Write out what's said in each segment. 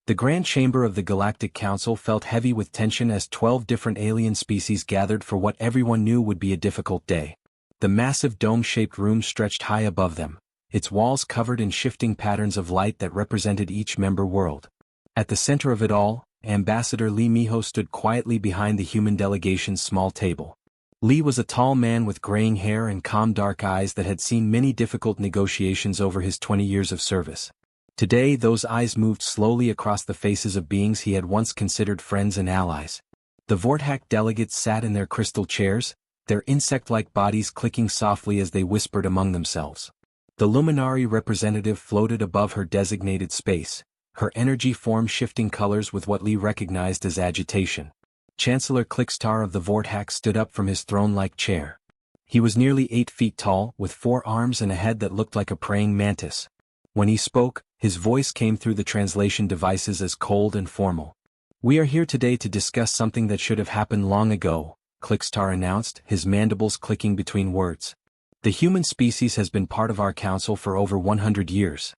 The Grand Chamber of the Galactic Council felt heavy with tension as 12 different alien species gathered for what everyone knew would be a difficult day. The massive dome-shaped room stretched high above them, its walls covered in shifting patterns of light that represented each member world. At the center of it all, Ambassador Lee Miho stood quietly behind the human delegation's small table. Lee was a tall man with graying hair and calm dark eyes that had seen many difficult negotiations over his 20 years of service. Today those eyes moved slowly across the faces of beings he had once considered friends and allies. The Vorthak delegates sat in their crystal chairs, their insect-like bodies clicking softly as they whispered among themselves. The Luminari representative floated above her designated space, her energy form shifting colors with what Lee recognized as agitation. Chancellor Clickstar of the Vorthak stood up from his throne-like chair. He was nearly 8 feet tall, with 4 arms and a head that looked like a praying mantis. When he spoke, his voice came through the translation devices as cold and formal. "We are here today to discuss something that should have happened long ago," Clickstar announced, his mandibles clicking between words. "The human species has been part of our council for over 100 years.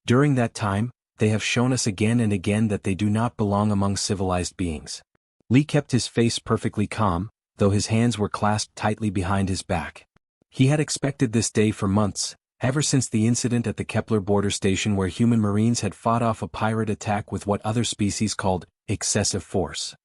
During that time, they have shown us again and again that they do not belong among civilized beings." Lee kept his face perfectly calm, though his hands were clasped tightly behind his back. He had expected this day for months, ever since the incident at the Kepler border station where human marines had fought off a pirate attack with what other species called excessive force.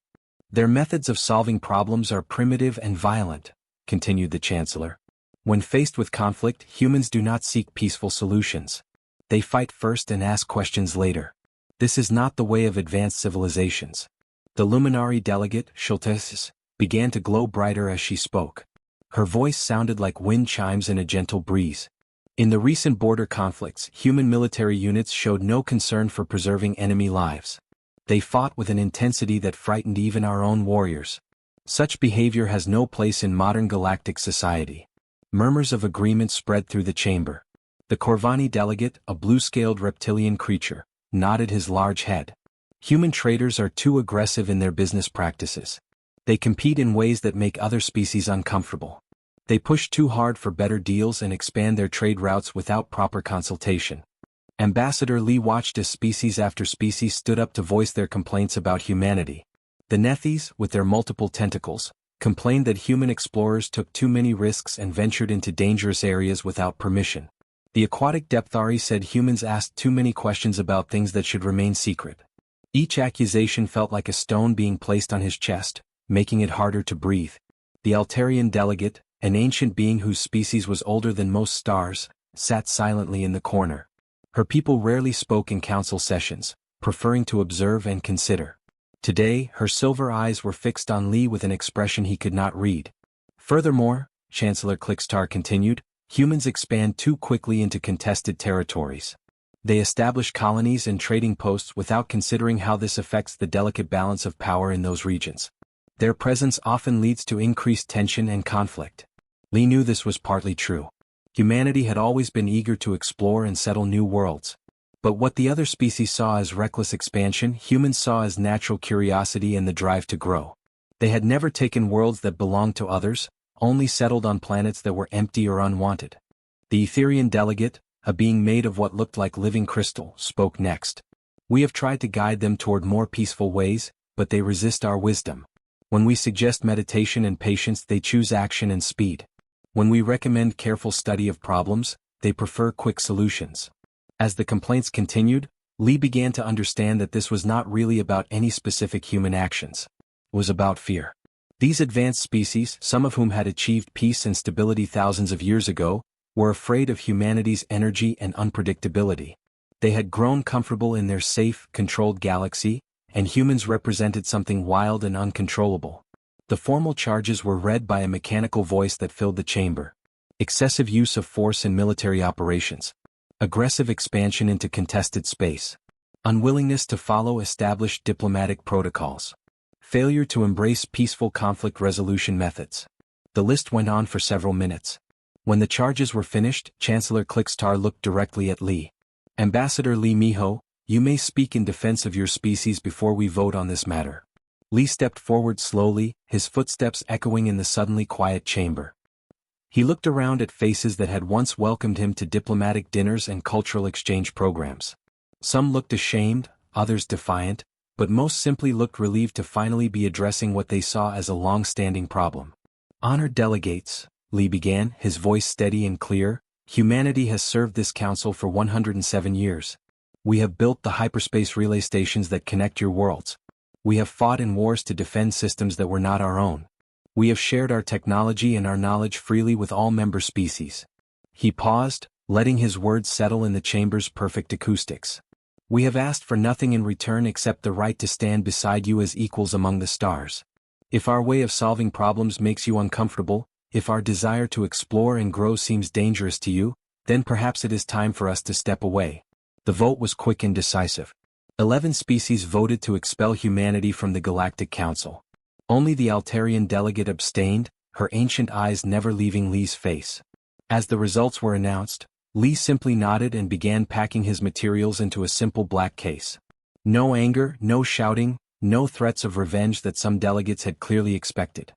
"Their methods of solving problems are primitive and violent," continued the Chancellor. "When faced with conflict, humans do not seek peaceful solutions. They fight first and ask questions later. This is not the way of advanced civilizations." The Luminari delegate, Schultes, began to glow brighter as she spoke. Her voice sounded like wind chimes in a gentle breeze. "In the recent border conflicts, human military units showed no concern for preserving enemy lives. They fought with an intensity that frightened even our own warriors. Such behavior has no place in modern galactic society." Murmurs of agreement spread through the chamber. The Corvani delegate, a blue-scaled reptilian creature, nodded his large head. "Human traders are too aggressive in their business practices. They compete in ways that make other species uncomfortable. They push too hard for better deals and expand their trade routes without proper consultation." Ambassador Lee watched as species after species stood up to voice their complaints about humanity. The Nethys, with their multiple tentacles, complained that human explorers took too many risks and ventured into dangerous areas without permission. The aquatic Depthari said humans asked too many questions about things that should remain secret. Each accusation felt like a stone being placed on his chest, making it harder to breathe. The Altarian delegate, an ancient being whose species was older than most stars, sat silently in the corner. Her people rarely spoke in council sessions, preferring to observe and consider. Today, her silver eyes were fixed on Lee with an expression he could not read. "Furthermore," Chancellor Clickstar continued, "humans expand too quickly into contested territories. They establish colonies and trading posts without considering how this affects the delicate balance of power in those regions. Their presence often leads to increased tension and conflict." Lee knew this was partly true. Humanity had always been eager to explore and settle new worlds. But what the other species saw as reckless expansion, humans saw as natural curiosity and the drive to grow. They had never taken worlds that belonged to others, only settled on planets that were empty or unwanted. The Etherian delegate, a being made of what looked like living crystal, spoke next. "We have tried to guide them toward more peaceful ways, but they resist our wisdom. When we suggest meditation and patience, they choose action and speed. When we recommend careful study of problems, they prefer quick solutions." As the complaints continued, Lee began to understand that this was not really about any specific human actions. It was about fear. These advanced species, some of whom had achieved peace and stability thousands of years ago, were afraid of humanity's energy and unpredictability. They had grown comfortable in their safe, controlled galaxy, and humans represented something wild and uncontrollable. The formal charges were read by a mechanical voice that filled the chamber. Excessive use of force in military operations. Aggressive expansion into contested space. Unwillingness to follow established diplomatic protocols. Failure to embrace peaceful conflict resolution methods. The list went on for several minutes. When the charges were finished, Chancellor Clickstar looked directly at Lee. "Ambassador Lee Miho, you may speak in defense of your species before we vote on this matter." Lee stepped forward slowly, his footsteps echoing in the suddenly quiet chamber. He looked around at faces that had once welcomed him to diplomatic dinners and cultural exchange programs. Some looked ashamed, others defiant, but most simply looked relieved to finally be addressing what they saw as a long-standing problem. Honored delegates, Lee began, his voice steady and clear, humanity has served this council for 107 years. We have built the hyperspace relay stations that connect your worlds. We have fought in wars to defend systems that were not our own. We have shared our technology and our knowledge freely with all member species. He paused, letting his words settle in the chamber's perfect acoustics. We have asked for nothing in return except the right to stand beside you as equals among the stars. If our way of solving problems makes you uncomfortable, if our desire to explore and grow seems dangerous to you, then perhaps it is time for us to step away. The vote was quick and decisive. 11 species voted to expel humanity from the Galactic Council. Only the Altarian delegate abstained, her ancient eyes never leaving Lee's face. As the results were announced, Lee simply nodded and began packing his materials into a simple black case. No anger, no shouting, no threats of revenge that some delegates had clearly expected.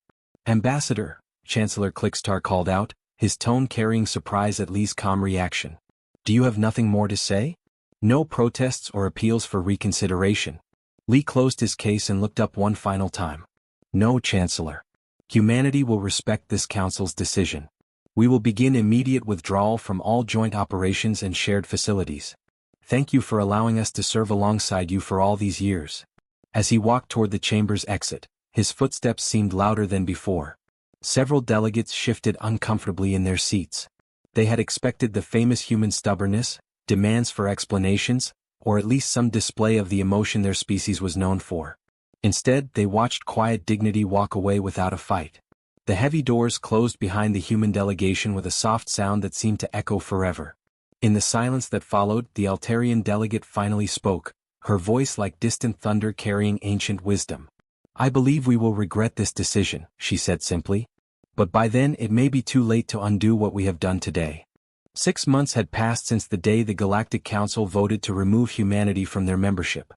"Ambassador," Chancellor Clickstar called out, his tone carrying surprise at Lee's calm reaction. "Do you have nothing more to say? No protests or appeals for reconsideration?" Lee closed his case and looked up one final time. "No, Chancellor. Humanity will respect this council's decision. We will begin immediate withdrawal from all joint operations and shared facilities. Thank you for allowing us to serve alongside you for all these years." As he walked toward the chamber's exit, his footsteps seemed louder than before. Several delegates shifted uncomfortably in their seats. They had expected the famous human stubbornness, demands for explanations, or at least some display of the emotion their species was known for. Instead, they watched quiet dignity walk away without a fight. The heavy doors closed behind the human delegation with a soft sound that seemed to echo forever. In the silence that followed, the Altarian delegate finally spoke, her voice like distant thunder carrying ancient wisdom. "I believe we will regret this decision," she said simply. "But by then it may be too late to undo what we have done today." 6 months had passed since the day the Galactic Council voted to remove humanity from their membership.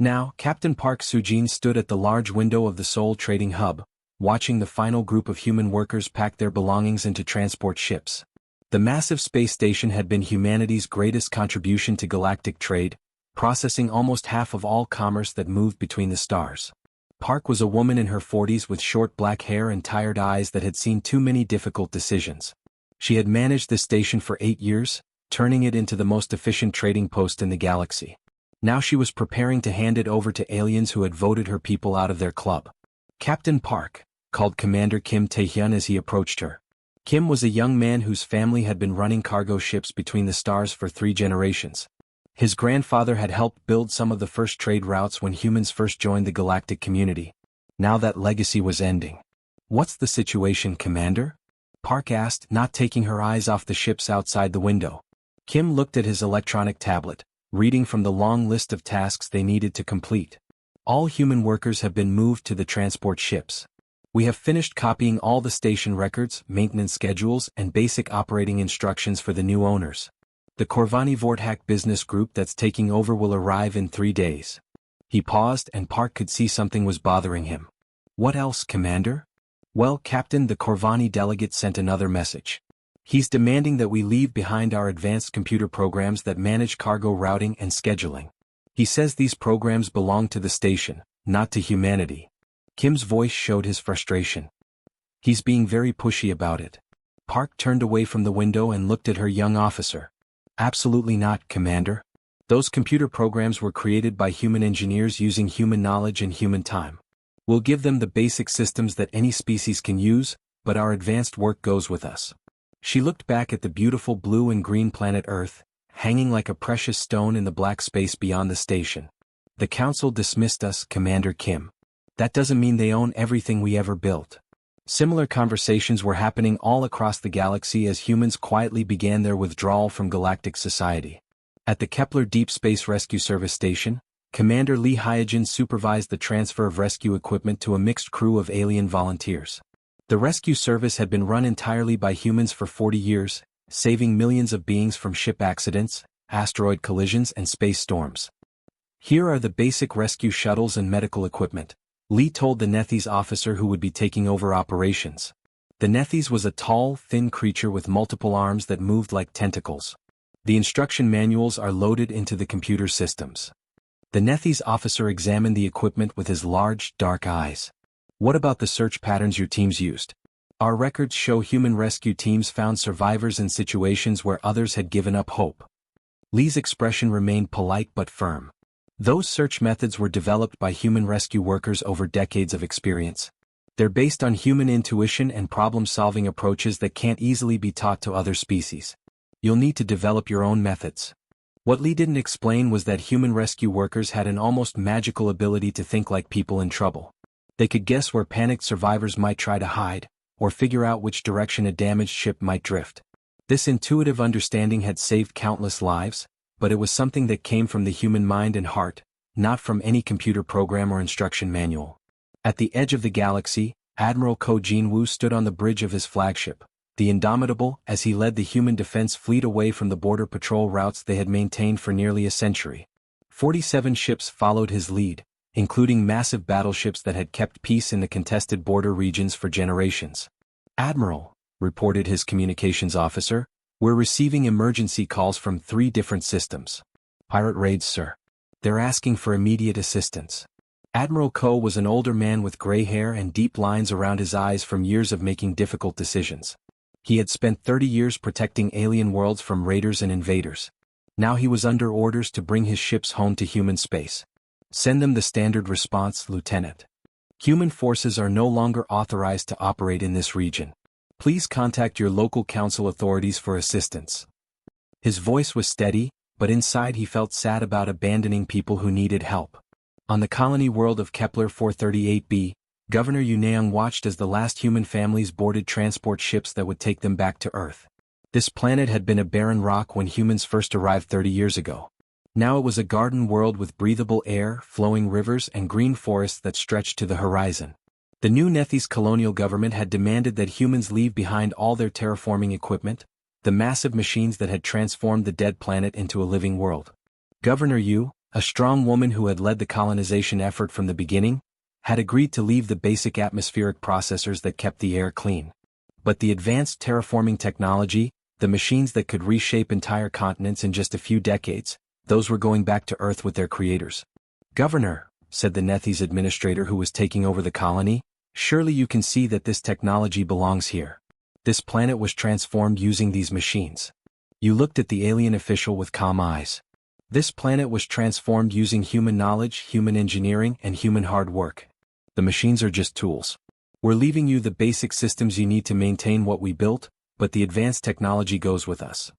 Now, Captain Park Sujin stood at the large window of the Seoul Trading Hub, watching the final group of human workers pack their belongings into transport ships. The massive space station had been humanity's greatest contribution to galactic trade, processing almost half of all commerce that moved between the stars. Park was a woman in her 40s with short black hair and tired eyes that had seen too many difficult decisions. She had managed the station for 8 years, turning it into the most efficient trading post in the galaxy. Now she was preparing to hand it over to aliens who had voted her people out of their club. "Captain Park," called Commander Kim Tae-hyun as he approached her. Kim was a young man whose family had been running cargo ships between the stars for 3 generations. His grandfather had helped build some of the first trade routes when humans first joined the galactic community. Now that legacy was ending. "What's the situation, Commander?" Park asked, not taking her eyes off the ships outside the window. Kim looked at his electronic tablet, reading from the long list of tasks they needed to complete. "All human workers have been moved to the transport ships. We have finished copying all the station records, maintenance schedules, and basic operating instructions for the new owners. The Corvani Vortak business group that's taking over will arrive in 3 days." He paused and Park could see something was bothering him. "What else, Commander?" "Well, Captain, the Corvani delegate sent another message. He's demanding that we leave behind our advanced computer programs that manage cargo routing and scheduling. He says these programs belong to the station, not to humanity." Kim's voice showed his frustration. "He's being very pushy about it." Park turned away from the window and looked at her young officer. "Absolutely not, Commander. Those computer programs were created by human engineers using human knowledge and human time. We'll give them the basic systems that any species can use, but our advanced work goes with us." She looked back at the beautiful blue and green planet Earth, hanging like a precious stone in the black space beyond the station. "The Council dismissed us, Commander Kim. That doesn't mean they own everything we ever built." Similar conversations were happening all across the galaxy as humans quietly began their withdrawal from galactic society. At the Kepler Deep Space Rescue Service Station, Commander Lee Hyojin supervised the transfer of rescue equipment to a mixed crew of alien volunteers. The rescue service had been run entirely by humans for 40 years, saving millions of beings from ship accidents, asteroid collisions and space storms. "Here are the basic rescue shuttles and medical equipment," Lee told the Nethys officer who would be taking over operations. The Nethys was a tall, thin creature with multiple arms that moved like tentacles. "The instruction manuals are loaded into the computer systems. The Nethys officer examined the equipment with his large, dark eyes. What about the search patterns your teams used? Our records show human rescue teams found survivors in situations where others had given up hope. Lee's expression remained polite but firm. Those search methods were developed by human rescue workers over decades of experience. They're based on human intuition and problem-solving approaches that can't easily be taught to other species. You'll need to develop your own methods. What Lee didn't explain was that human rescue workers had an almost magical ability to think like people in trouble. They could guess where panicked survivors might try to hide, or figure out which direction a damaged ship might drift. This intuitive understanding had saved countless lives, but it was something that came from the human mind and heart, not from any computer program or instruction manual. At the edge of the galaxy, Admiral Ko Jinwoo stood on the bridge of his flagship, the Indomitable, as he led the human defense fleet away from the border patrol routes they had maintained for nearly a century. 47 ships followed his lead, including massive battleships that had kept peace in the contested border regions for generations. "Admiral," reported his communications officer, "we're receiving emergency calls from 3 different systems." "Pirate raids, sir. They're asking for immediate assistance." Admiral Ko was an older man with gray hair and deep lines around his eyes from years of making difficult decisions. He had spent 30 years protecting alien worlds from raiders and invaders. Now he was under orders to bring his ships home to human space. "Send them the standard response, Lieutenant. Human forces are no longer authorized to operate in this region. Please contact your local council authorities for assistance." His voice was steady, but inside he felt sad about abandoning people who needed help. On the colony world of Kepler 438b, Governor Yuneung watched as the last human families boarded transport ships that would take them back to Earth. This planet had been a barren rock when humans first arrived 30 years ago. Now it was a garden world with breathable air, flowing rivers and green forests that stretched to the horizon. The new Nethys colonial government had demanded that humans leave behind all their terraforming equipment, the massive machines that had transformed the dead planet into a living world. Governor Yu, a strong woman who had led the colonization effort from the beginning, had agreed to leave the basic atmospheric processors that kept the air clean. But the advanced terraforming technology, the machines that could reshape entire continents in just a few decades, those were going back to Earth with their creators. "Governor," said the Nethys administrator who was taking over the colony, "surely you can see that this technology belongs here. This planet was transformed using these machines." You looked at the alien official with calm eyes. "This planet was transformed using human knowledge, human engineering, and human hard work. The machines are just tools. We're leaving you the basic systems you need to maintain what we built, but the advanced technology goes with us."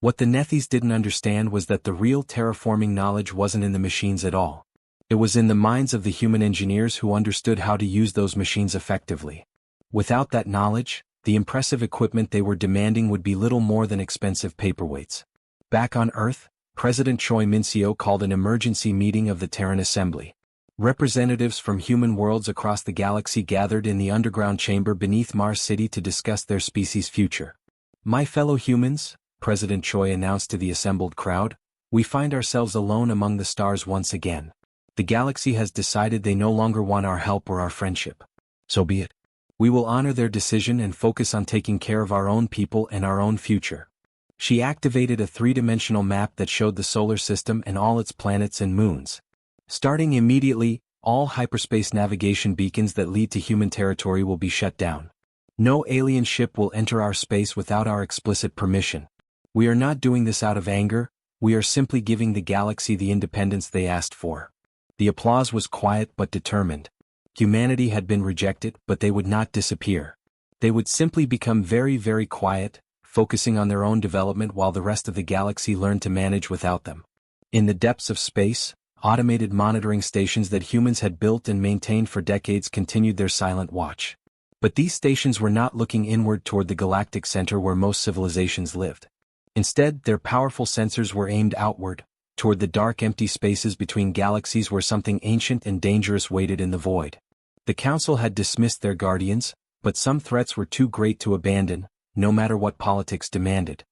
What the Nethys didn't understand was that the real terraforming knowledge wasn't in the machines at all. It was in the minds of the human engineers who understood how to use those machines effectively. Without that knowledge, the impressive equipment they were demanding would be little more than expensive paperweights. Back on Earth, President Choi Min-seo called an emergency meeting of the Terran Assembly. Representatives from human worlds across the galaxy gathered in the underground chamber beneath Mars City to discuss their species' future. "My fellow humans," President Choi announced to the assembled crowd, "we find ourselves alone among the stars once again. The galaxy has decided they no longer want our help or our friendship. So be it. We will honor their decision and focus on taking care of our own people and our own future." She activated a 3-dimensional map that showed the solar system and all its planets and moons. "Starting immediately, all hyperspace navigation beacons that lead to human territory will be shut down. No alien ship will enter our space without our explicit permission. We are not doing this out of anger, we are simply giving the galaxy the independence they asked for." The applause was quiet but determined. Humanity had been rejected, but they would not disappear. They would simply become very, very quiet, focusing on their own development while the rest of the galaxy learned to manage without them. In the depths of space, automated monitoring stations that humans had built and maintained for decades continued their silent watch. But these stations were not looking inward toward the galactic center where most civilizations lived. Instead, their powerful sensors were aimed outward, toward the dark empty spaces between galaxies where something ancient and dangerous waited in the void. The Council had dismissed their guardians, but some threats were too great to abandon, no matter what politics demanded.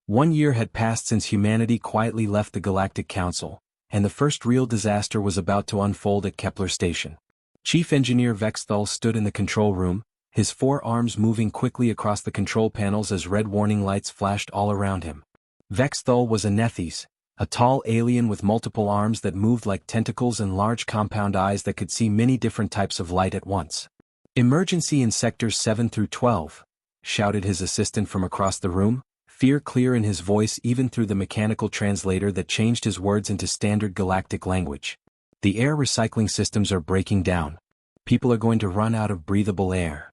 1 year had passed since humanity quietly left the Galactic Council, and the first real disaster was about to unfold at Kepler Station. Chief Engineer Vexthal stood in the control room, his 4 arms moving quickly across the control panels as red warning lights flashed all around him. Vexthal was a Nethys, A tall alien with multiple arms that moved like tentacles and large compound eyes that could see many different types of light at once. "Emergency in sectors 7 through 12, shouted his assistant from across the room, fear clear in his voice even through the mechanical translator that changed his words into standard galactic language. "The air recycling systems are breaking down. People are going to run out of breathable air."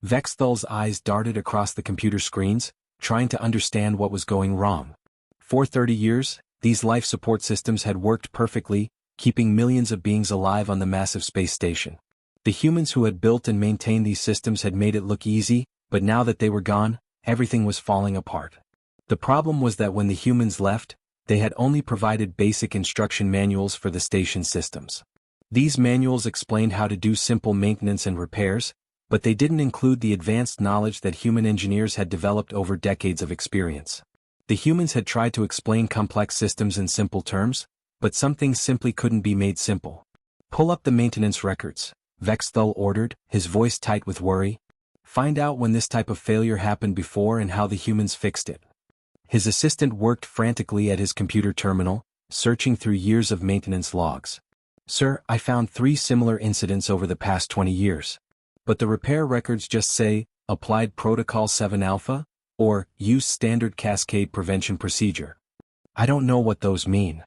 Vexthal's eyes darted across the computer screens, trying to understand what was going wrong. For 30 years, these life support systems had worked perfectly, keeping millions of beings alive on the massive space station. The humans who had built and maintained these systems had made it look easy, but now that they were gone, everything was falling apart. The problem was that when the humans left, they had only provided basic instruction manuals for the station systems. These manuals explained how to do simple maintenance and repairs, but they didn't include the advanced knowledge that human engineers had developed over decades of experience. The humans had tried to explain complex systems in simple terms, but some things simply couldn't be made simple. "Pull up the maintenance records," Vexthal ordered, his voice tight with worry. "Find out when this type of failure happened before and how the humans fixed it." His assistant worked frantically at his computer terminal, searching through years of maintenance logs. "Sir, I found 3 similar incidents over the past 20 years. But the repair records just say, applied Protocol 7 Alpha, or use standard cascade prevention procedure. I don't know what those mean."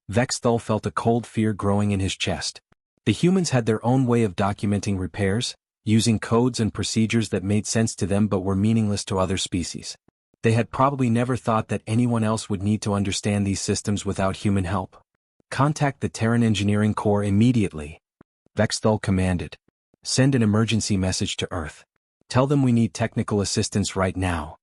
Vexthal felt a cold fear growing in his chest. The humans had their own way of documenting repairs, using codes and procedures that made sense to them but were meaningless to other species. They had probably never thought that anyone else would need to understand these systems without human help. "Contact the Terran Engineering Corps immediately," Vexthal commanded. "Send an emergency message to Earth. Tell them we need technical assistance right now."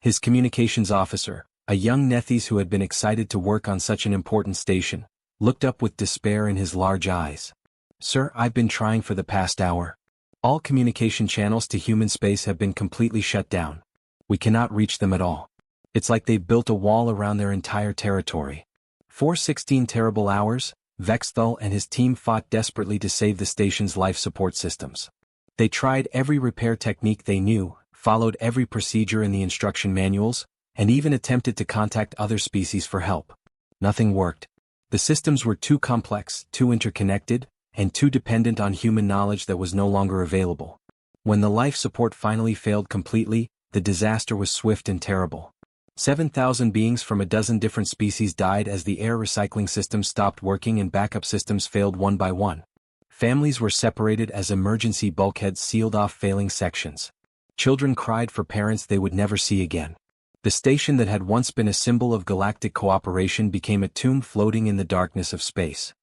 His communications officer, a young Nethys who had been excited to work on such an important station, looked up with despair in his large eyes. "Sir, I've been trying for the past hour. All communication channels to human space have been completely shut down. We cannot reach them at all. It's like they've built a wall around their entire territory." For 16 terrible hours, Vexthal and his team fought desperately to save the station's life support systems. They tried every repair technique they knew, followed every procedure in the instruction manuals, and even attempted to contact other species for help. Nothing worked. The systems were too complex, too interconnected, and too dependent on human knowledge that was no longer available. When the life support finally failed completely, the disaster was swift and terrible. 7,000 beings from a dozen different species died as the air recycling systems stopped working and backup systems failed one by one. Families were separated as emergency bulkheads sealed off failing sections. Children cried for parents they would never see again. The station that had once been a symbol of galactic cooperation became a tomb floating in the darkness of space.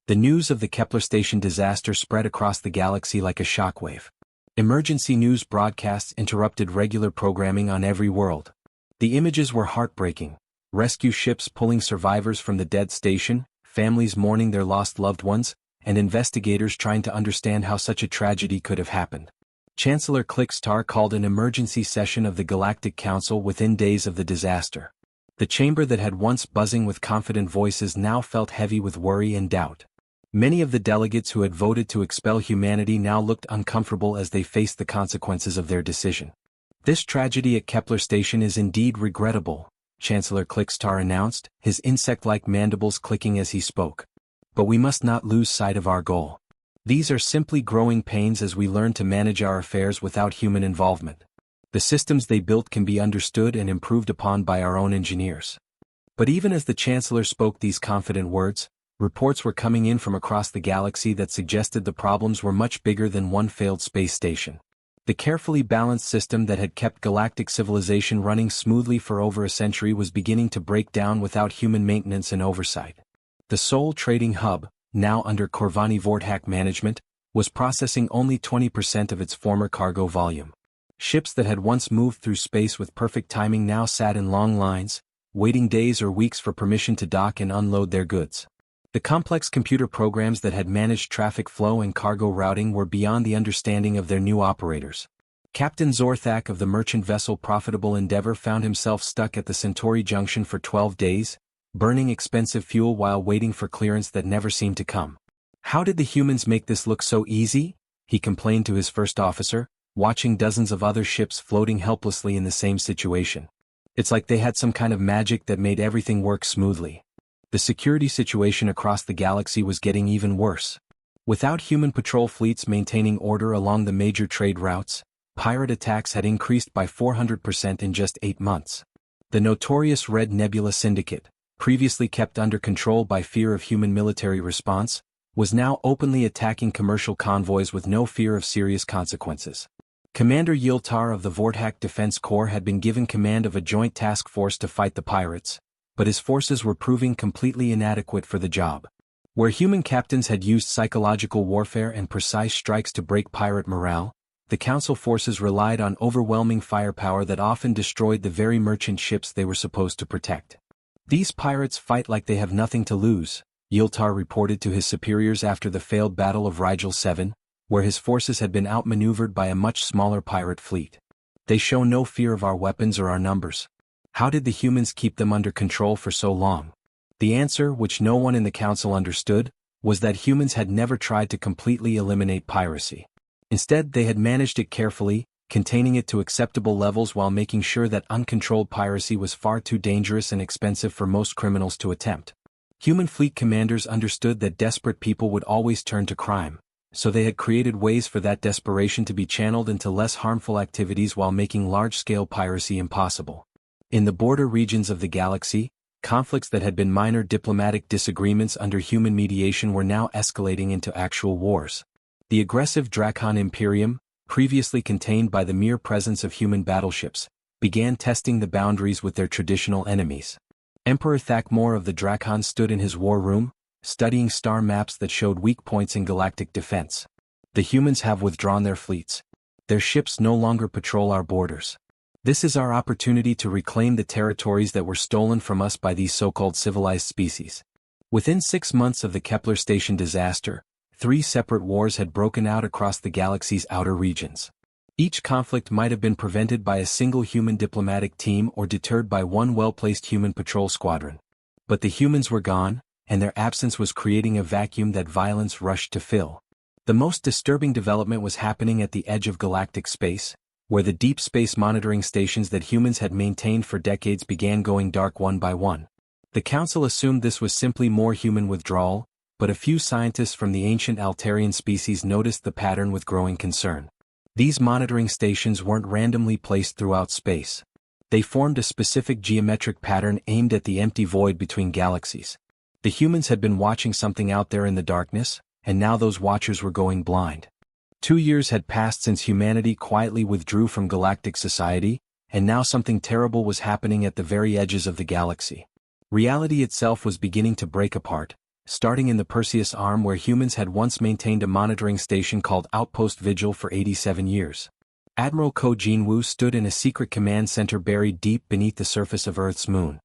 The news of the Kepler station disaster spread across the galaxy like a shockwave. Emergency news broadcasts interrupted regular programming on every world. The images were heartbreaking: rescue ships pulling survivors from the dead station, families mourning their lost loved ones, and investigators trying to understand how such a tragedy could have happened. Chancellor Clickstar called an emergency session of the Galactic Council within days of the disaster. The chamber that had once buzzing with confident voices now felt heavy with worry and doubt. Many of the delegates who had voted to expel humanity now looked uncomfortable as they faced the consequences of their decision. "This tragedy at Kepler Station is indeed regrettable," Chancellor Clickstar announced, his insect-like mandibles clicking as he spoke. "But we must not lose sight of our goal. These are simply growing pains as we learn to manage our affairs without human involvement. The systems they built can be understood and improved upon by our own engineers." But even as the Chancellor spoke these confident words, reports were coming in from across the galaxy that suggested the problems were much bigger than one failed space station. The carefully balanced system that had kept galactic civilization running smoothly for over a century was beginning to break down without human maintenance and oversight. The Sol Trading Hub, now under Corvani Vortak management, was processing only 20% of its former cargo volume. Ships that had once moved through space with perfect timing now sat in long lines, waiting days or weeks for permission to dock and unload their goods. The complex computer programs that had managed traffic flow and cargo routing were beyond the understanding of their new operators. Captain Zorthak of the merchant vessel Profitable Endeavor found himself stuck at the Centauri Junction for 12 days, burning expensive fuel while waiting for clearance that never seemed to come. "How did the humans make this look so easy?" he complained to his first officer, watching dozens of other ships floating helplessly in the same situation. "It's like they had some kind of magic that made everything work smoothly." The security situation across the galaxy was getting even worse. Without human patrol fleets maintaining order along the major trade routes, pirate attacks had increased by 400% in just 8 months. The notorious Red Nebula Syndicate, previously kept under control by fear of human military response, was now openly attacking commercial convoys with no fear of serious consequences. Commander Yiltar of the Vortak Defense Corps had been given command of a joint task force to fight the pirates, but his forces were proving completely inadequate for the job. Where human captains had used psychological warfare and precise strikes to break pirate morale, the Council forces relied on overwhelming firepower that often destroyed the very merchant ships they were supposed to protect. "These pirates fight like they have nothing to lose," Yiltar reported to his superiors after the failed Battle of Rigel 7, where his forces had been outmaneuvered by a much smaller pirate fleet. "They show no fear of our weapons or our numbers. How did the humans keep them under control for so long?" The answer, which no one in the Council understood, was that humans had never tried to completely eliminate piracy. Instead, they had managed it carefully, containing it to acceptable levels while making sure that uncontrolled piracy was far too dangerous and expensive for most criminals to attempt. Human fleet commanders understood that desperate people would always turn to crime, so they had created ways for that desperation to be channeled into less harmful activities while making large-scale piracy impossible. In the border regions of the galaxy, conflicts that had been minor diplomatic disagreements under human mediation were now escalating into actual wars. The aggressive Drakon Imperium, previously contained by the mere presence of human battleships, began testing the boundaries with their traditional enemies. Emperor Thakmor of the Drakon stood in his war room, studying star maps that showed weak points in galactic defense. "The humans have withdrawn their fleets. Their ships no longer patrol our borders. This is our opportunity to reclaim the territories that were stolen from us by these so-called civilized species." Within 6 months of the Kepler Station disaster, 3 separate wars had broken out across the galaxy's outer regions. Each conflict might have been prevented by a single human diplomatic team or deterred by one well-placed human patrol squadron. But the humans were gone, and their absence was creating a vacuum that violence rushed to fill. The most disturbing development was happening at the edge of galactic space, where the deep space monitoring stations that humans had maintained for decades began going dark one by one. The Council assumed this was simply more human withdrawal, but a few scientists from the ancient Altarian species noticed the pattern with growing concern. These monitoring stations weren't randomly placed throughout space. They formed a specific geometric pattern aimed at the empty void between galaxies. The humans had been watching something out there in the darkness, and now those watchers were going blind. 2 years had passed since humanity quietly withdrew from galactic society, and now something terrible was happening at the very edges of the galaxy. Reality itself was beginning to break apart, starting in the Perseus Arm where humans had once maintained a monitoring station called Outpost Vigil for 87 years. Admiral Ko Jinwoo stood in a secret command center buried deep beneath the surface of Earth's moon.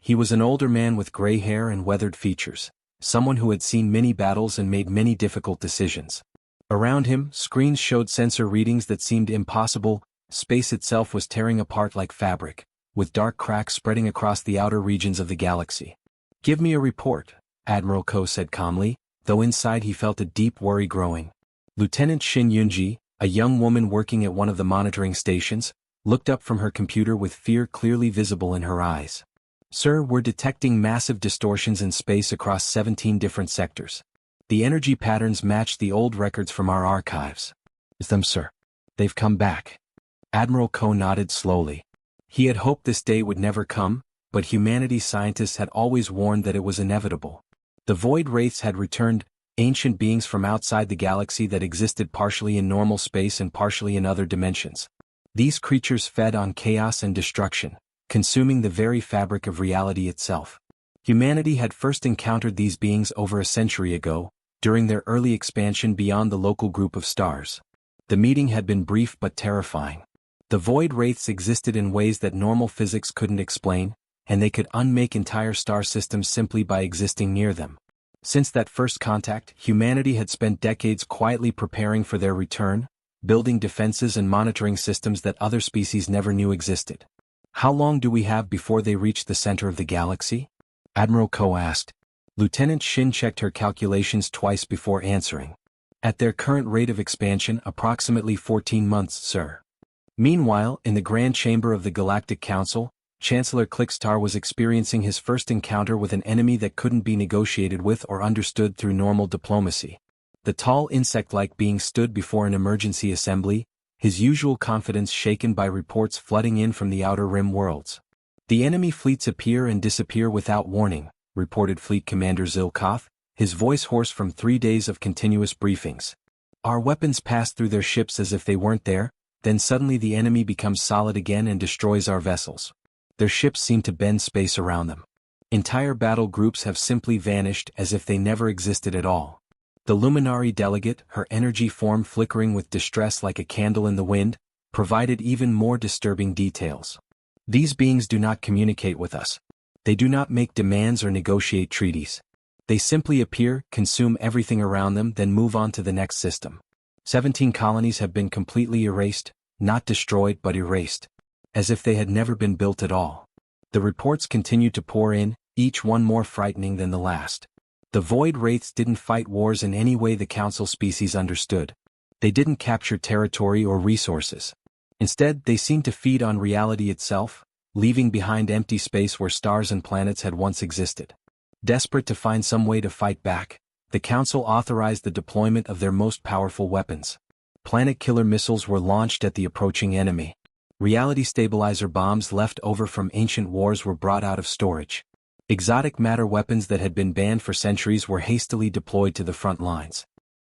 He was an older man with gray hair and weathered features, someone who had seen many battles and made many difficult decisions. Around him, screens showed sensor readings that seemed impossible. Space itself was tearing apart like fabric, with dark cracks spreading across the outer regions of the galaxy. "Give me a report," Admiral Ko said calmly, though inside he felt a deep worry growing. Lieutenant Shin Yunji, a young woman working at one of the monitoring stations, looked up from her computer with fear clearly visible in her eyes. "Sir, we're detecting massive distortions in space across 17 different sectors. The energy patterns match the old records from our archives." "Is them, sir? They've come back." Admiral Ko nodded slowly. He had hoped this day would never come, but humanity's scientists had always warned that it was inevitable. The Void Wraiths had returned, ancient beings from outside the galaxy that existed partially in normal space and partially in other dimensions. These creatures fed on chaos and destruction, consuming the very fabric of reality itself. Humanity had first encountered these beings over a century ago, during their early expansion beyond the local group of stars. The meeting had been brief but terrifying. The Void Wraiths existed in ways that normal physics couldn't explain, and they could unmake entire star systems simply by existing near them. Since that first contact, humanity had spent decades quietly preparing for their return, building defenses and monitoring systems that other species never knew existed. "How long do we have before they reach the center of the galaxy?" Admiral Ko asked. Lieutenant Shin checked her calculations twice before answering. "At their current rate of expansion, approximately 14 months, sir." Meanwhile, in the Grand Chamber of the Galactic Council, Chancellor Clickstar was experiencing his first encounter with an enemy that couldn't be negotiated with or understood through normal diplomacy. The tall insect-like being stood before an emergency assembly, his usual confidence shaken by reports flooding in from the Outer Rim worlds. "The enemy fleets appear and disappear without warning," reported Fleet Commander Zilkoth, his voice hoarse from 3 days of continuous briefings. "Our weapons pass through their ships as if they weren't there, then suddenly the enemy becomes solid again and destroys our vessels. Their ships seem to bend space around them. Entire battle groups have simply vanished as if they never existed at all." The Luminary delegate, her energy form flickering with distress like a candle in the wind, provided even more disturbing details. "These beings do not communicate with us. They do not make demands or negotiate treaties. They simply appear, consume everything around them, then move on to the next system. 17 colonies have been completely erased, not destroyed but erased. As if they had never been built at all." The reports continued to pour in, each one more frightening than the last. The Void Wraiths didn't fight wars in any way the Council species understood. They didn't capture territory or resources. Instead, they seemed to feed on reality itself, leaving behind empty space where stars and planets had once existed. Desperate to find some way to fight back, the Council authorized the deployment of their most powerful weapons. Planet-killer missiles were launched at the approaching enemy. Reality stabilizer bombs left over from ancient wars were brought out of storage. Exotic matter weapons that had been banned for centuries were hastily deployed to the front lines.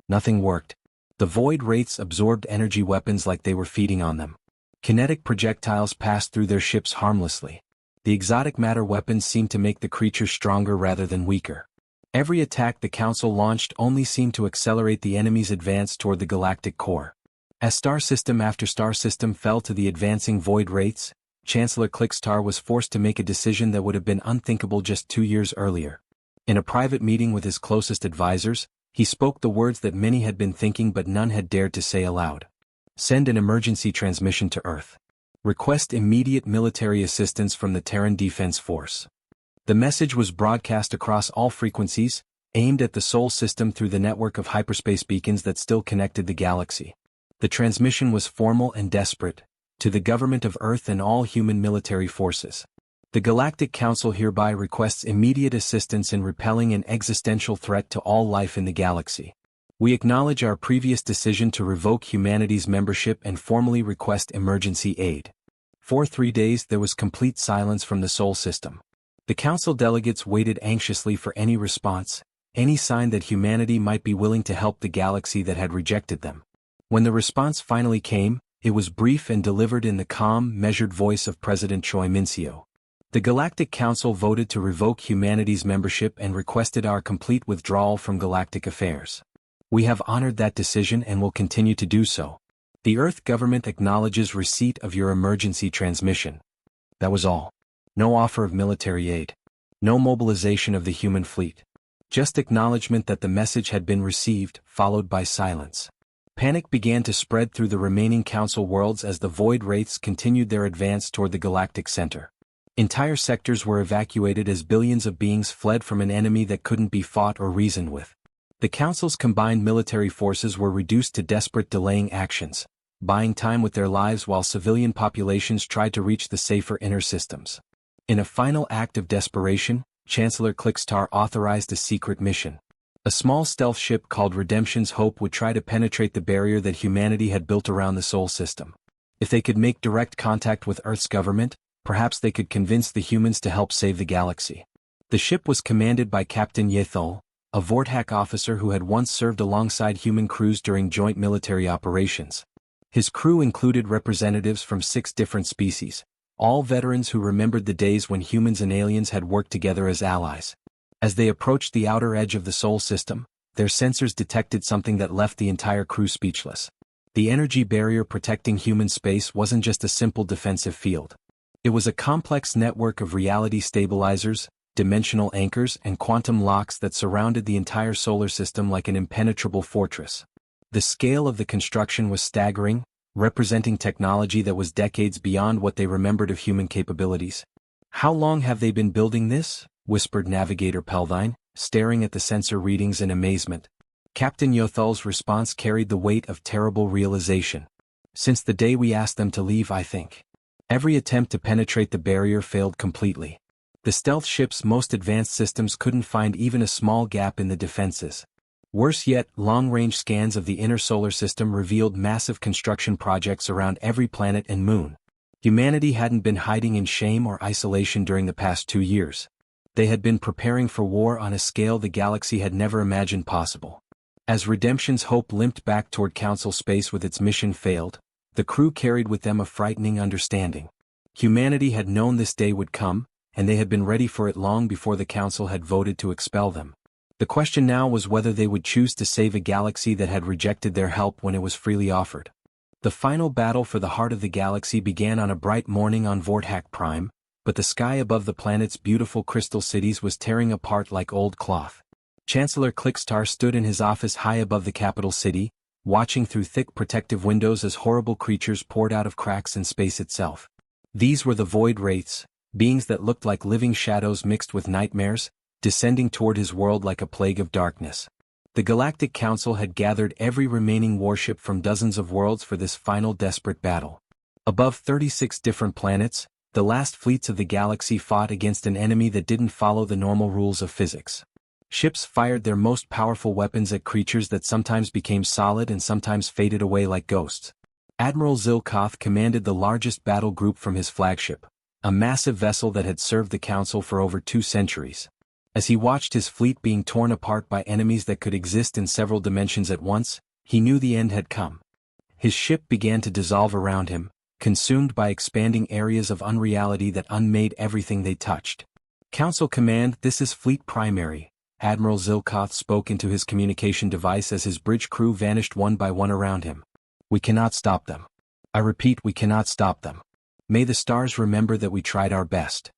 Nothing worked. The Void Wraiths absorbed energy weapons like they were feeding on them. Kinetic projectiles passed through their ships harmlessly. The exotic matter weapons seemed to make the creatures stronger rather than weaker. Every attack the Council launched only seemed to accelerate the enemy's advance toward the galactic core. As star system after star system fell to the advancing Void Wraiths, Chancellor Clickstar was forced to make a decision that would have been unthinkable just 2 years earlier. In a private meeting with his closest advisors, he spoke the words that many had been thinking but none had dared to say aloud. "Send an emergency transmission to Earth. Request immediate military assistance from the Terran Defense Force." The message was broadcast across all frequencies, aimed at the Sol system through the network of hyperspace beacons that still connected the galaxy. The transmission was formal and desperate, to the government of Earth and all human military forces. "The Galactic Council hereby requests immediate assistance in repelling an existential threat to all life in the galaxy. We acknowledge our previous decision to revoke humanity's membership and formally request emergency aid." For 3 days there was complete silence from the Sol system. The Council delegates waited anxiously for any response, any sign that humanity might be willing to help the galaxy that had rejected them. When the response finally came, it was brief and delivered in the calm, measured voice of President Choi Min-seo. "The Galactic Council voted to revoke humanity's membership and requested our complete withdrawal from galactic affairs. We have honored that decision and will continue to do so. The Earth government acknowledges receipt of your emergency transmission." That was all. No offer of military aid. No mobilization of the human fleet. Just acknowledgement that the message had been received, followed by silence. Panic began to spread through the remaining Council worlds as the Void Wraiths continued their advance toward the galactic center. Entire sectors were evacuated as billions of beings fled from an enemy that couldn't be fought or reasoned with. The Council's combined military forces were reduced to desperate delaying actions, buying time with their lives while civilian populations tried to reach the safer inner systems. In a final act of desperation, Chancellor Clickstar authorized a secret mission. A small stealth ship called Redemption's Hope would try to penetrate the barrier that humanity had built around the Sol system. If they could make direct contact with Earth's government, perhaps they could convince the humans to help save the galaxy. The ship was commanded by Captain Yethol, a Vortak officer who had once served alongside human crews during joint military operations. His crew included representatives from 6 different species, all veterans who remembered the days when humans and aliens had worked together as allies. As they approached the outer edge of the Sol system, their sensors detected something that left the entire crew speechless. The energy barrier protecting human space wasn't just a simple defensive field. It was a complex network of reality stabilizers, dimensional anchors, and quantum locks that surrounded the entire solar system like an impenetrable fortress. The scale of the construction was staggering, representing technology that was decades beyond what they remembered of human capabilities. "How long have they been building this?" whispered Navigator Pelvine, staring at the sensor readings in amazement. Captain Yothal's response carried the weight of terrible realization. "Since the day we asked them to leave, I think." Every attempt to penetrate the barrier failed completely. The stealth ship's most advanced systems couldn't find even a small gap in the defenses. Worse yet, long-range scans of the inner solar system revealed massive construction projects around every planet and moon. Humanity hadn't been hiding in shame or isolation during the past 2 years. They had been preparing for war on a scale the galaxy had never imagined possible. As Redemption's hope limped back toward Council space with its mission failed, the crew carried with them a frightening understanding. Humanity had known this day would come, and they had been ready for it long before the Council had voted to expel them. The question now was whether they would choose to save a galaxy that had rejected their help when it was freely offered. The final battle for the heart of the galaxy began on a bright morning on Vorthak Prime, but the sky above the planet's beautiful crystal cities was tearing apart like old cloth. Chancellor Clickstar stood in his office high above the capital city, watching through thick protective windows as horrible creatures poured out of cracks in space itself. These were the Void Wraiths, beings that looked like living shadows mixed with nightmares, descending toward his world like a plague of darkness. The Galactic Council had gathered every remaining warship from dozens of worlds for this final desperate battle. Above 36 different planets, the last fleets of the galaxy fought against an enemy that didn't follow the normal rules of physics. Ships fired their most powerful weapons at creatures that sometimes became solid and sometimes faded away like ghosts. Admiral Zilkoth commanded the largest battle group from his flagship, a massive vessel that had served the Council for over 2 centuries. As he watched his fleet being torn apart by enemies that could exist in several dimensions at once, he knew the end had come. His ship began to dissolve around him, consumed by expanding areas of unreality that unmade everything they touched. Council Command, this is Fleet Primary, Admiral Zilkoth spoke into his communication device as his bridge crew vanished one by one around him. We cannot stop them. I repeat, we cannot stop them. May the stars remember that we tried our best.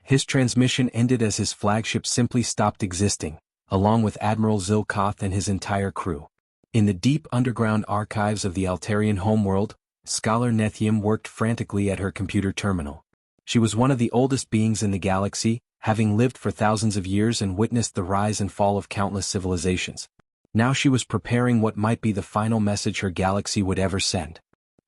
His transmission ended as his flagship simply stopped existing, along with Admiral Zilkoth and his entire crew. In the deep underground archives of the Altarian homeworld, Scholar Nethium worked frantically at her computer terminal. She was one of the oldest beings in the galaxy, having lived for thousands of years and witnessed the rise and fall of countless civilizations. Now she was preparing what might be the final message her galaxy would ever send.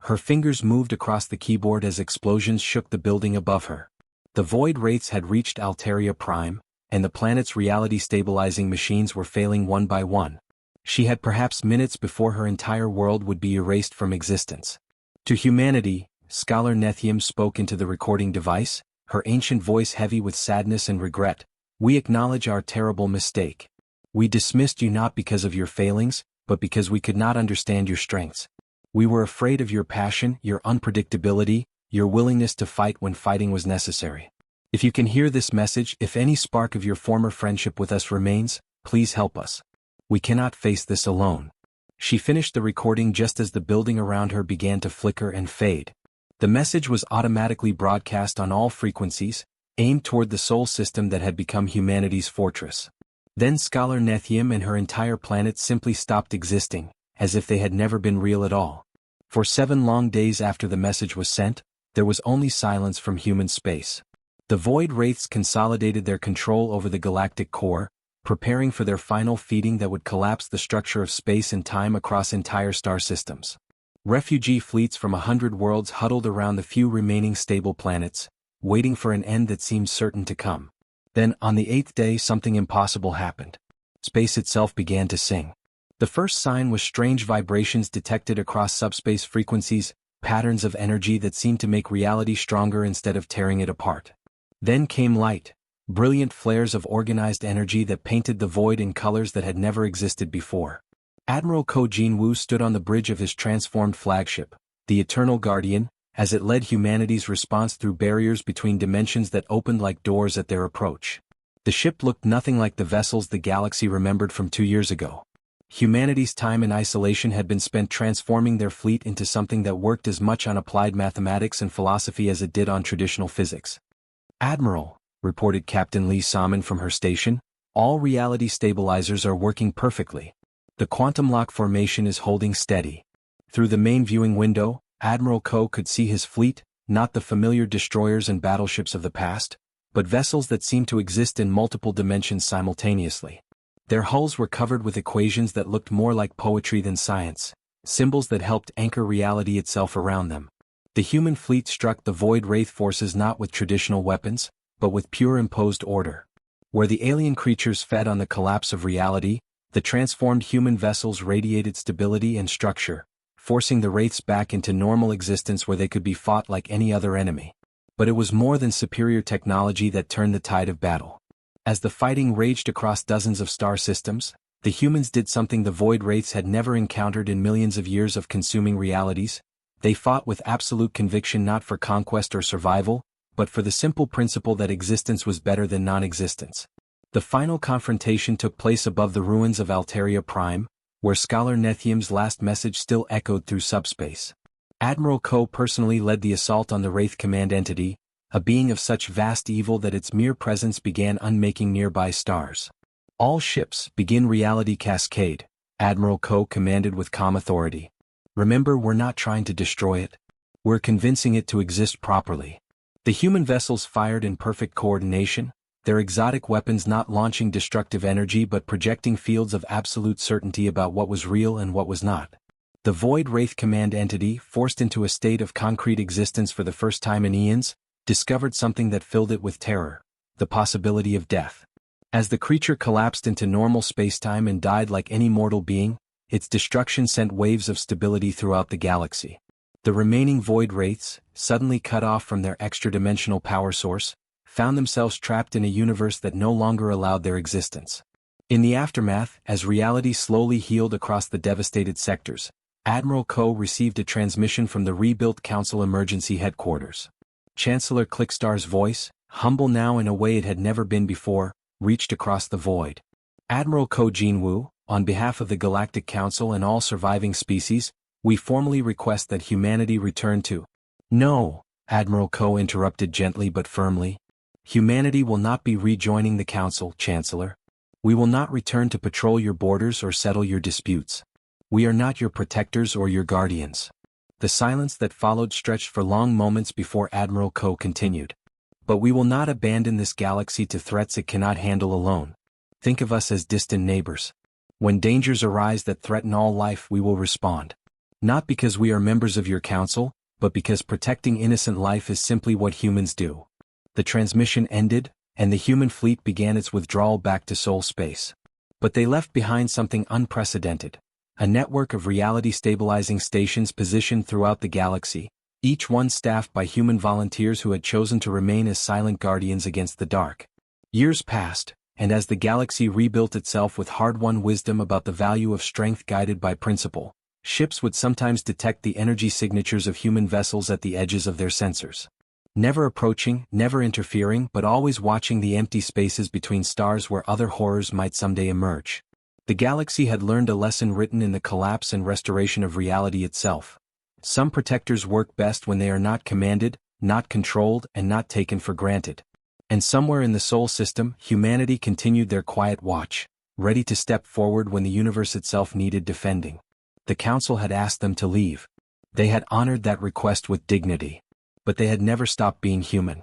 Her fingers moved across the keyboard as explosions shook the building above her. The Void Wraiths had reached Altaria Prime, and the planet's reality-stabilizing machines were failing one by one. She had perhaps minutes before her entire world would be erased from existence. To humanity, Scholar Nethium spoke into the recording device, her ancient voice heavy with sadness and regret. We acknowledge our terrible mistake. We dismissed you not because of your failings, but because we could not understand your strengths. We were afraid of your passion, your unpredictability, your willingness to fight when fighting was necessary. If you can hear this message, if any spark of your former friendship with us remains, please help us. We cannot face this alone. She finished the recording just as the building around her began to flicker and fade. The message was automatically broadcast on all frequencies, aimed toward the Sol system that had become humanity's fortress. Then Scholar Nethium and her entire planet simply stopped existing, as if they had never been real at all. For 7 long days after the message was sent, there was only silence from human space. The Void Wraiths consolidated their control over the galactic core, preparing for their final feeding that would collapse the structure of space and time across entire star systems. Refugee fleets from 100 worlds huddled around the few remaining stable planets, waiting for an end that seemed certain to come. Then, on the 8th day, something impossible happened. Space itself began to sing. The first sign was strange vibrations detected across subspace frequencies, patterns of energy that seemed to make reality stronger instead of tearing it apart. Then came light, brilliant flares of organized energy that painted the void in colors that had never existed before. Admiral Ko Jinwoo stood on the bridge of his transformed flagship, the Eternal Guardian, as it led humanity's response through barriers between dimensions that opened like doors at their approach. The ship looked nothing like the vessels the galaxy remembered from 2 years ago. Humanity's time in isolation had been spent transforming their fleet into something that worked as much on applied mathematics and philosophy as it did on traditional physics. Admiral, reported Captain Lee Salmon from her station, all reality stabilizers are working perfectly. The quantum lock formation is holding steady. Through the main viewing window, Admiral Ko could see his fleet, not the familiar destroyers and battleships of the past, but vessels that seemed to exist in multiple dimensions simultaneously. Their hulls were covered with equations that looked more like poetry than science, symbols that helped anchor reality itself around them. The human fleet struck the Void Wraith forces not with traditional weapons, but with pure imposed order. Where the alien creatures fed on the collapse of reality, the transformed human vessels radiated stability and structure, forcing the Wraiths back into normal existence where they could be fought like any other enemy. But it was more than superior technology that turned the tide of battle. As the fighting raged across dozens of star systems, the humans did something the Void Wraiths had never encountered in millions of years of consuming realities. They fought with absolute conviction, not for conquest or survival, but for the simple principle that existence was better than non-existence. The final confrontation took place above the ruins of Alteria Prime, where Scholar Nethium's last message still echoed through subspace. Admiral Ko personally led the assault on the Wraith Command Entity, a being of such vast evil that its mere presence began unmaking nearby stars. "All ships, begin reality cascade," Admiral Ko commanded with calm authority. "Remember, we're not trying to destroy it. We're convincing it to exist properly." The human vessels fired in perfect coordination, their exotic weapons not launching destructive energy but projecting fields of absolute certainty about what was real and what was not. The Void Wraith Command Entity, forced into a state of concrete existence for the first time in eons, discovered something that filled it with terror: the possibility of death. As the creature collapsed into normal spacetime and died like any mortal being, its destruction sent waves of stability throughout the galaxy. The remaining Void Wraiths, suddenly cut off from their extra-dimensional power source, found themselves trapped in a universe that no longer allowed their existence. In the aftermath, as reality slowly healed across the devastated sectors, Admiral Ko received a transmission from the rebuilt Council Emergency Headquarters. Chancellor Clickstar's voice, humble now in a way it had never been before, reached across the void. "Admiral Ko Jinwoo, on behalf of the Galactic Council and all surviving species, we formally request that humanity return to—" "No," Admiral Ko interrupted gently but firmly. "Humanity will not be rejoining the Council, Chancellor. We will not return to patrol your borders or settle your disputes. We are not your protectors or your guardians." The silence that followed stretched for long moments before Admiral Ko continued. "But we will not abandon this galaxy to threats it cannot handle alone. Think of us as distant neighbors. When dangers arise that threaten all life, we will respond. Not because we are members of your council, but because protecting innocent life is simply what humans do." The transmission ended, and the human fleet began its withdrawal back to Sol space. But they left behind something unprecedented: a network of reality-stabilizing stations positioned throughout the galaxy, each one staffed by human volunteers who had chosen to remain as silent guardians against the dark. Years passed, and as the galaxy rebuilt itself with hard-won wisdom about the value of strength guided by principle, ships would sometimes detect the energy signatures of human vessels at the edges of their sensors. Never approaching, never interfering, but always watching the empty spaces between stars where other horrors might someday emerge. The galaxy had learned a lesson written in the collapse and restoration of reality itself. Some protectors work best when they are not commanded, not controlled, and not taken for granted. And somewhere in the Sol system, humanity continued their quiet watch, ready to step forward when the universe itself needed defending. The Council had asked them to leave. They had honored that request with dignity. But they had never stopped being human.